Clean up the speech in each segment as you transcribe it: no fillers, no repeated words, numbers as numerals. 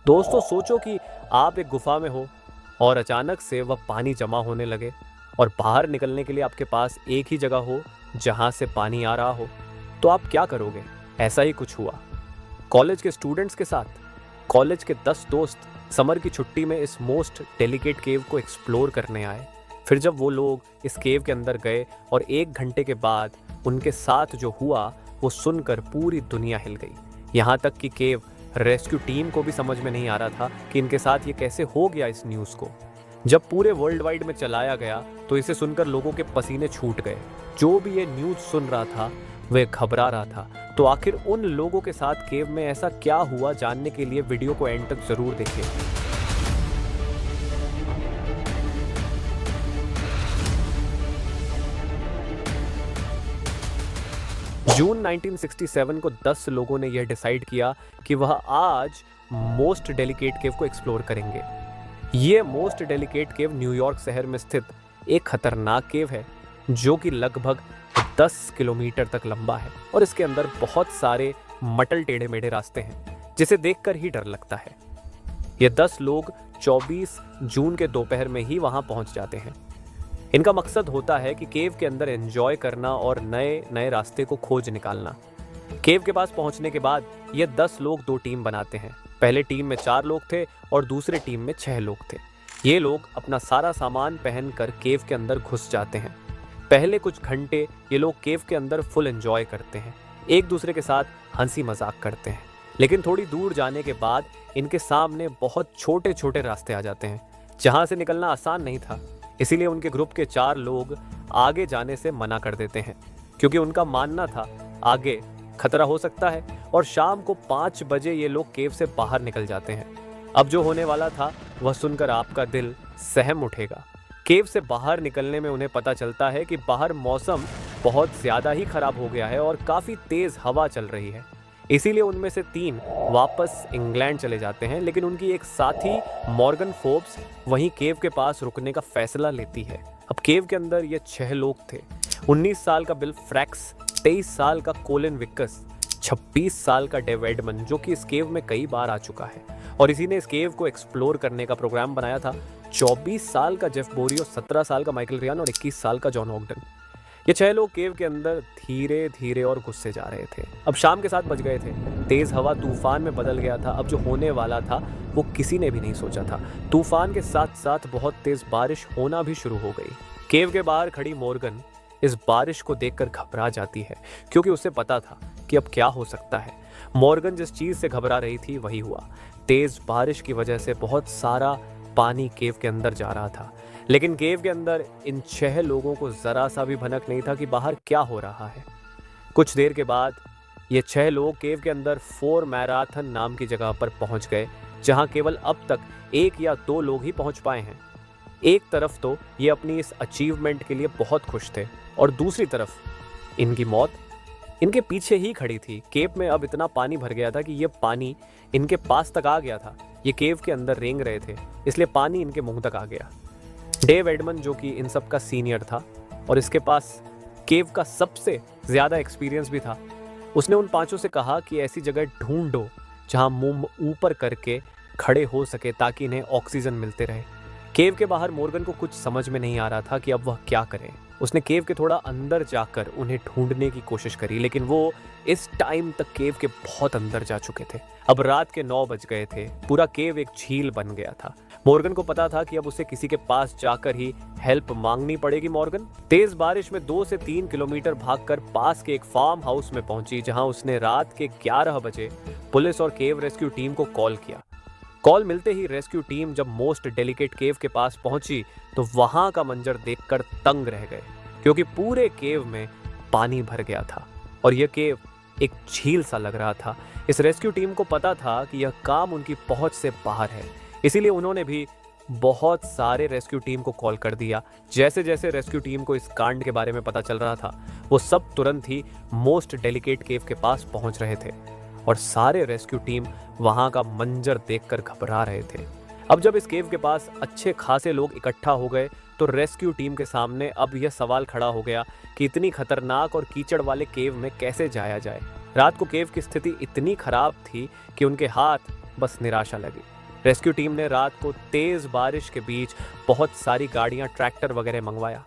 दोस्तों सोचो कि आप एक गुफा में हो और अचानक से वह पानी जमा होने लगे और बाहर निकलने के लिए आपके पास एक ही जगह हो जहां से पानी आ रहा हो, तो आप क्या करोगे? ऐसा ही कुछ हुआ कॉलेज के स्टूडेंट्स के साथ। कॉलेज के 10 दोस्त समर की छुट्टी में इस मोस्ट डेलिकेट केव को एक्सप्लोर करने आए। फिर जब वो लोग इस केव के अंदर गए और 1 घंटे के बाद उनके साथ जो हुआ वो सुनकर पूरी दुनिया हिल गई। यहाँ तक कि केव रेस्क्यू टीम को भी समझ में नहीं आ रहा था कि इनके साथ ये कैसे हो गया। इस न्यूज़ को जब पूरे वर्ल्ड वाइड में चलाया गया तो इसे सुनकर लोगों के पसीने छूट गए। जो भी ये न्यूज़ सुन रहा था वह घबरा रहा था। तो आखिर उन लोगों के साथ केव में ऐसा क्या हुआ, जानने के लिए वीडियो को एंड तक जरूर देखें। जून 1967 को 10 लोगों ने यह डिसाइड किया कि वह आज मोस्ट डेलिकेट केव को एक्सप्लोर करेंगे। ये मोस्ट डेलिकेट केव न्यूयॉर्क शहर में स्थित एक खतरनाक केव है जो कि लगभग 10 किलोमीटर तक लंबा है और इसके अंदर बहुत सारे मटल टेढ़े मेढ़े रास्ते हैं जिसे देखकर ही डर लगता है। ये 10 लोग 24 जून के दोपहर में ही वहां पहुंच जाते हैं। इनका मकसद होता है कि केव के अंदर एंजॉय करना और नए नए रास्ते को खोज निकालना। केव के पास पहुंचने के बाद ये 10 लोग 2 टीम बनाते हैं। पहले टीम में 4 लोग थे और दूसरे टीम में 6 लोग थे। ये लोग अपना सारा सामान पहनकर केव के अंदर घुस जाते हैं। पहले कुछ घंटे ये लोग केव के अंदर फुल एंजॉय करते हैं, एक दूसरे के साथ हंसी मजाक करते हैं। लेकिन थोड़ी दूर जाने के बाद इनके सामने बहुत छोटे छोटे रास्ते आ जाते हैं जहां से निकलना आसान नहीं था। इसीलिए उनके ग्रुप के 4 लोग आगे जाने से मना कर देते हैं क्योंकि उनका मानना था आगे खतरा हो सकता है। और शाम को 5 बजे ये लोग केव से बाहर निकल जाते हैं। अब जो होने वाला था वह सुनकर आपका दिल सहम उठेगा। केव से बाहर निकलने में उन्हें पता चलता है कि बाहर मौसम बहुत ज़्यादा ही खराब हो गया है और काफ़ी तेज़ हवा चल रही है। इसीलिए उनमें से 3 वापस इंग्लैंड चले जाते हैं, लेकिन उनकी एक साथी मॉर्गन फोर्ब्स वहीं केव के पास रुकने का फैसला लेती है। अब केव के अंदर ये 6 लोग थे। 19 साल का बिल फ्रैक्स, 23 साल का कोलिन विक्कस, 26 साल का डेव एडमन जो कि इस केव में कई बार आ चुका है और इसी ने इस केव को एक्सप्लोर करने का प्रोग्राम बनाया था, 24 साल का जेफ बोरियो, 17 साल का माइकल रियान और 21 साल का जॉन ऑगडन। ये 6 लोग केव के अंदर धीरे धीरे और गुस्से जा रहे थे। अब शाम के 7 बज गए थे। तेज हवा तूफान में बदल गया था। अब जो होने वाला था वो किसी ने भी नहीं सोचा था। तूफान के साथ साथ बहुत तेज बारिश होना भी शुरू हो गई। केव के बाहर खड़ी मॉर्गन इस बारिश को देखकर घबरा जाती है क्योंकि उसे पता था कि अब क्या हो सकता है। मॉर्गन जिस चीज से घबरा रही थी वही हुआ। तेज बारिश की वजह से बहुत सारा पानी केव के अंदर जा रहा था, लेकिन केव के अंदर इन 6 लोगों को जरा सा भी भनक नहीं था कि बाहर क्या हो रहा है। कुछ देर के बाद ये 6 लोग केव के अंदर 4 मैराथन नाम की जगह पर पहुंच गए जहां केवल अब तक 1 या 2 लोग ही पहुंच पाए हैं। एक तरफ तो ये अपनी इस अचीवमेंट के लिए बहुत खुश थे और दूसरी तरफ इनकी मौत इनके पीछे ही खड़ी थी। केव में अब इतना पानी भर गया था कि ये पानी इनके पास तक आ गया था। ये केव के अंदर रेंग रहे थे, इसलिए पानी इनके मुंह तक आ गया। डेव एडमन जो कि इन सब का सीनियर था और इसके पास केव का सबसे ज़्यादा एक्सपीरियंस भी था, उसने उन 5 से कहा कि ऐसी जगह ढूंढो जहां मुंह ऊपर करके खड़े हो सके ताकि इन्हें ऑक्सीजन मिलते रहे। केव के बाहर मॉर्गन को कुछ समझ में नहीं आ रहा था कि अब वह क्या करे। उसने केव के थोड़ा अंदर जाकर उन्हें ढूंढने की कोशिश करी, लेकिन वो इस टाइम तक केव के बहुत अंदर जा चुके थे। अब रात के 9 बज गए थे। पूरा केव एक झील बन गया था। मॉर्गन को पता था कि अब उसे किसी के पास जाकर ही हेल्प मांगनी पड़ेगी। मॉर्गन तेज बारिश में 2 से 3 किलोमीटर भागकर पास के एक फार्म हाउस में पहुंची जहां उसने रात के 11 बजे पुलिस और केव रेस्क्यू टीम को कॉल किया। कॉल मिलते ही रेस्क्यू टीम जब मोस्ट डेलिकेट केव के पास पहुंची तो वहां का मंजर देखकर तंग रह गए क्योंकि पूरे केव में पानी भर गया था और यह केव एक झील सा लग रहा था। इस रेस्क्यू टीम को पता था कि यह काम उनकी पहुंच से बाहर है, इसीलिए उन्होंने भी बहुत सारे रेस्क्यू टीम को कॉल कर दिया। जैसे जैसे रेस्क्यू टीम को इस कांड के बारे में पता चल रहा था वो सब तुरंत ही मोस्ट डेलिकेट केव के पास पहुंच रहे थे और सारे रेस्क्यू टीम वहां का मंजर देखकर घबरा रहे थे। अब जब इस केव के पास अच्छे खासे लोग इकट्ठा हो गए तो रेस्क्यू टीम के सामने अब यह सवाल खड़ा हो गया कि इतनी खतरनाक और कीचड़ वाले केव में कैसे जाया जाए। रात को केव की स्थिति इतनी खराब थी कि उनके हाथ बस निराशा लगी। रेस्क्यू टीम ने रात को तेज बारिश के बीच बहुत सारी गाड़ियां, ट्रैक्टर वगैरह मंगवाया।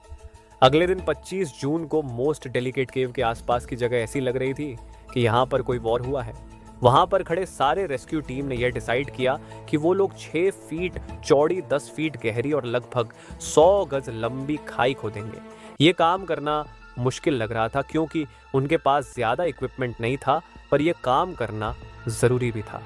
अगले दिन 25 जून को मोस्ट डेलिकेट केव के आसपास की जगह ऐसी लग रही थी कि यहाँ पर कोई वॉर हुआ है। वहां पर खड़े सारे रेस्क्यू टीम ने यह डिसाइड किया कि वो लोग 6 फीट चौड़ी, 10 फीट गहरी और लगभग 100 गज लंबी खाई खोदेंगे। ये काम करना मुश्किल लग रहा था क्योंकि उनके पास ज्यादा इक्विपमेंट नहीं था, पर यह काम करना जरूरी भी था।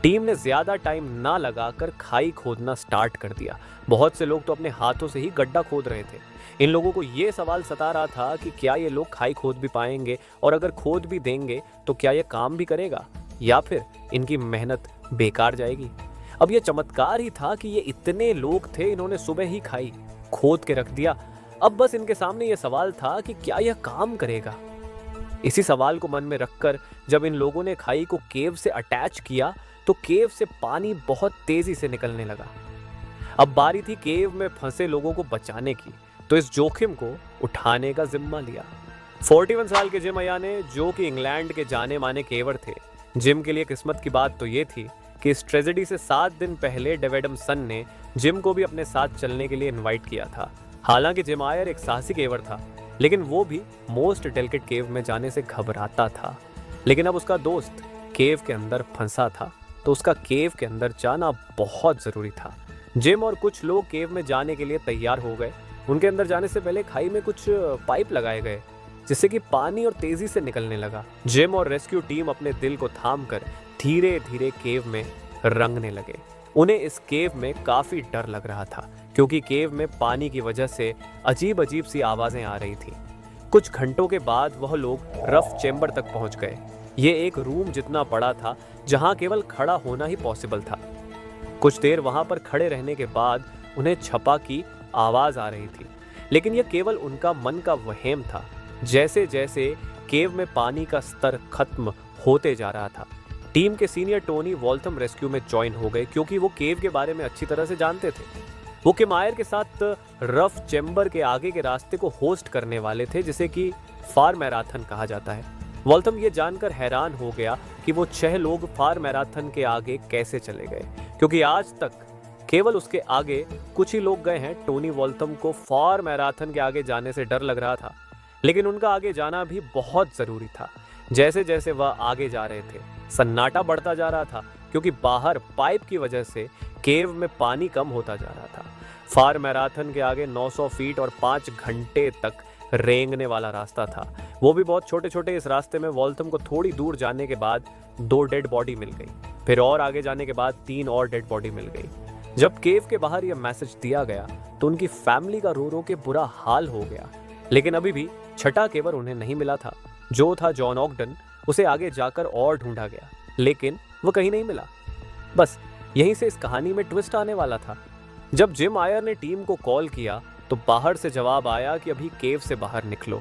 टीम ने ज्यादा टाइम ना लगाकर खाई खोदना स्टार्ट कर दिया। बहुत से लोग तो अपने हाथों से ही गड्ढा खोद रहे थे। इन लोगों को ये सवाल सता रहा था कि क्या ये लोग खाई खोद भी पाएंगे, और अगर खोद भी देंगे तो क्या ये काम भी करेगा, या फिर इनकी मेहनत बेकार जाएगी। अब ये चमत्कार ही था कि ये इतने लोग थे, इन्होंने सुबह ही खाई खोद के रख दिया। अब बस इनके सामने ये सवाल था कि क्या यह काम करेगा। इसी सवाल को मन में रखकर जब इन लोगों ने खाई को केव से अटैच किया तो केव से पानी बहुत तेजी से निकलने लगा। अब बारी थी केव में फंसे लोगों को बचाने की, तो इस जोखिम को उठाने का जिम्मा लिया 41 साल के जिम अय्या ने, जो कि इंग्लैंड के जाने माने केवर थे। जिम के लिए किस्मत की बात तो ये थी कि इस ट्रेजेडी से 7 दिन पहले डेविड एडमसन ने जिम को भी अपने साथ चलने के लिए इनवाइट किया था। हालांकि जिम आयर एक साहसी केवर था, लेकिन वो भी मोस्ट डेलिकेट केव में जाने से घबराता था। लेकिन अब उसका दोस्त केव के अंदर फंसा था, तो उसका केव के अंदर जाना बहुत जरूरी था। जिम और कुछ लोग केव में जाने के लिए तैयार हो गए। उनके अंदर जाने से पहले खाई में कुछ पाइप लगाए गए, जिससे कि पानी और तेजी से निकलने लगा। जिम और रेस्क्यू टीम अपने दिल को थामकर धीरे धीरे केव में रंगने लगे। उन्हें इस केव में काफी डर लग रहा था, क्योंकि केव में पानी की वजह से अजीब अजीब सी आवाजें आ रही थी। कुछ घंटों के बाद वह लोग रफ चेंबर तक पहुंच गए। ये एक रूम जितना बड़ा था, जहां केवल खड़ा होना ही पॉसिबल था। कुछ देर वहां पर खड़े रहने के बाद उन्हें छपा की आवाज आ रही थी, लेकिन यह केवल उनका मन का वहम था। जैसे जैसे केव में पानी का स्तर खत्म होते जा रहा था, टीम के सीनियर टोनी वॉल्थम रेस्क्यू में ज्वाइन हो गए, क्योंकि वो केव के बारे में अच्छी तरह से जानते थे। वो किम आयर के साथ रफ चेंबर के आगे के रास्ते को होस्ट करने वाले थे, जिसे कि फार मैराथन कहा जाता है। वॉल्थम ये जानकर हैरान हो गया कि वो 6 लोग फार मैराथन के आगे कैसे चले गए, क्योंकि आज तक केवल उसके आगे कुछ ही लोग गए हैं। टोनी वॉल्थम को फार मैराथन के आगे जाने से डर लग रहा था, लेकिन उनका आगे जाना भी बहुत जरूरी था। जैसे जैसे वह आगे जा रहे थे, सन्नाटा बढ़ता जा रहा था, क्योंकि बाहर पाइप की वजह से केव में पानी कम होता जा रहा था। फार मैराथन के आगे 900 फीट और 5 घंटे तक रेंगने वाला रास्ता था, वो भी बहुत छोटे छोटे। इस रास्ते में वॉल्थम को थोड़ी दूर जाने के बाद 2 डेड बॉडी मिल गई, फिर और आगे जाने के बाद 3 और डेड बॉडी मिल गई। जब केव के बाहर यह मैसेज दिया गया तो उनकी फैमिली का रो रो के बुरा हाल हो गया, लेकिन अभी भी छठा केवर उन्हें नहीं मिला था, जो था जॉन ऑगडन। उसे आगे जाकर और ढूंढा गया, लेकिन वो कहीं नहीं मिला। बस यहीं से इस कहानी में ट्विस्ट आने वाला था। जब जिम आयर ने टीम को कॉल किया तो बाहर से जवाब आया कि अभी केव से बाहर निकलो।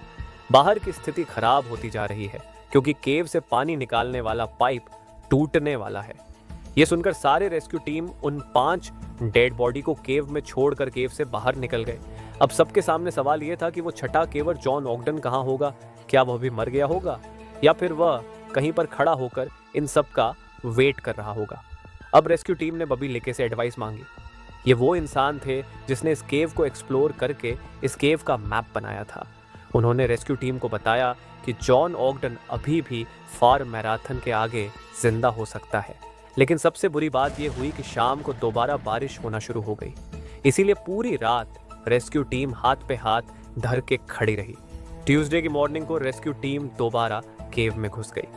बाहर की स्थिति खराब होती जा रही है, क्योंकि केव से पानी निकालने वाला पाइप टूटने वाला है। यह सुनकर सारे रेस्क्यू टीम उन 5 डेड बॉडी को केव में छोड़कर केव से बाहर निकल गए। अब सबके सामने सवाल यह था कि वो छठा केवर जॉन ऑगडन कहाँ होगा। क्या वह भी मर गया होगा, या फिर वह कहीं पर खड़ा होकर इन सब का वेट कर रहा होगा। अब रेस्क्यू टीम ने बॉबी लेके से एडवाइस मांगी। ये वो इंसान थे जिसने इस केव को एक्सप्लोर करके इस केव का मैप बनाया था। उन्होंने रेस्क्यू टीम को बताया कि जॉन ऑगडन अभी भी फार मैराथन के आगे जिंदा हो सकता है। लेकिन सबसे बुरी बात यह हुई कि शाम को दोबारा बारिश होना शुरू हो गई, इसीलिए पूरी रात रेस्क्यू टीम हाथ पे हाथ धर के खड़ी रही। ट्यूसडे की मॉर्निंग को रेस्क्यू टीम दोबारा केव में घुस गई।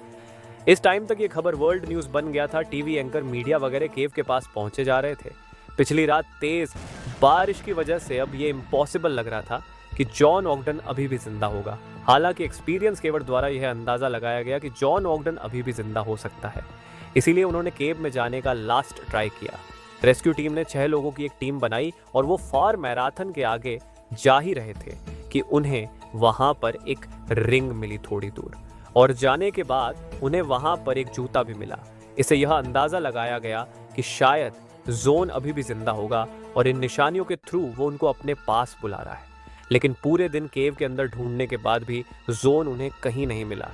इस टाइम तक ये खबर वर्ल्ड न्यूज बन गया था। टीवी एंकर, मीडिया वगैरह केव के पास पहुंचे जा रहे थे। पिछली रात तेज बारिश की वजह से अब ये इम्पॉसिबल लग रहा था कि जॉन ऑगडन अभी भी जिंदा होगा। हालांकि एक्सपीरियंस केवर द्वारा यह अंदाजा लगाया गया कि जॉन ऑगडन अभी भी जिंदा हो सकता है, इसीलिए उन्होंने केव में जाने का लास्ट ट्राई किया। रेस्क्यू टीम ने 6 लोगों की एक टीम बनाई और वो फार मैराथन के आगे जा ही रहे थे कि उन्हें वहां पर एक रिंग मिली थोड़ी दूर, और जाने के बाद उन्हें वहां पर एक जूता भी मिला। इससे यह अंदाजा लगाया गया कि शायद जोन अभी भी जिंदा होगा और इन निशानियों के थ्रू वो उनको अपने पास बुला रहा है। लेकिन पूरे दिन केव के अंदर ढूंढने के बाद भी जोन उन्हें कहीं नहीं मिला।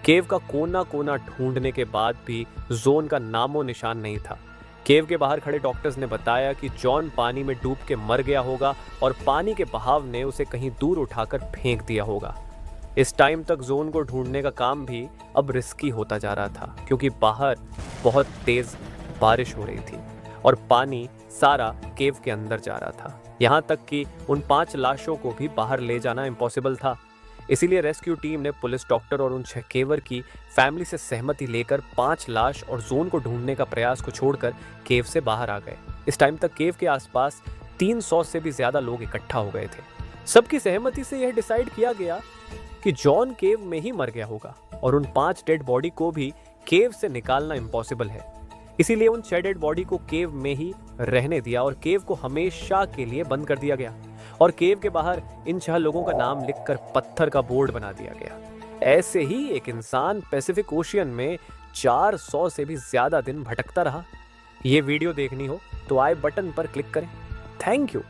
केव का कोना कोना ढूंढने के बाद भी जोन का नामो निशान नहीं था। केव के बाहर खड़े डॉक्टर्स ने बताया कि जॉन पानी में डूब के मर गया होगा और पानी के बहाव ने उसे कहीं दूर उठाकर फेंक दिया होगा। इस टाइम तक जोन को ढूंढने का काम भी अब रिस्की होता जा रहा था, क्योंकि बाहर बहुत तेज बारिश हो रही थी और पानी सारा केव के अंदर जा रहा था। यहाँ तक कि उन 5 लाशों को भी बाहर ले जाना इम्पॉसिबल था। इसीलिए रेस्क्यू टीम ने पुलिस, डॉक्टर और उन 6 केवर की फैमिली से सहमति लेकर 5 लाश और जोन को ढूंढने का प्रयास को छोड़कर केव से बाहर आ गए। इस टाइम तक केव के आसपास 300 से भी ज्यादा लोग इकट्ठा हो गए थे। सबकी सहमति से यह डिसाइड किया गया कि जॉन केव में ही मर गया होगा और उन 5 डेड बॉडी को भी केव से निकालना इम्पॉसिबल है। इसीलिए उन 6 डेड बॉडी को केव में ही रहने दिया और केव को हमेशा के लिए बंद कर दिया गया और केव के बाहर इन 6 लोगों का नाम लिखकर पत्थर का बोर्ड बना दिया गया। ऐसे ही एक इंसान पैसिफिक ओशियन में 400 से भी ज्यादा दिन भटकता रहा। ये वीडियो देखनी हो तो आई बटन पर क्लिक करें। Thank you.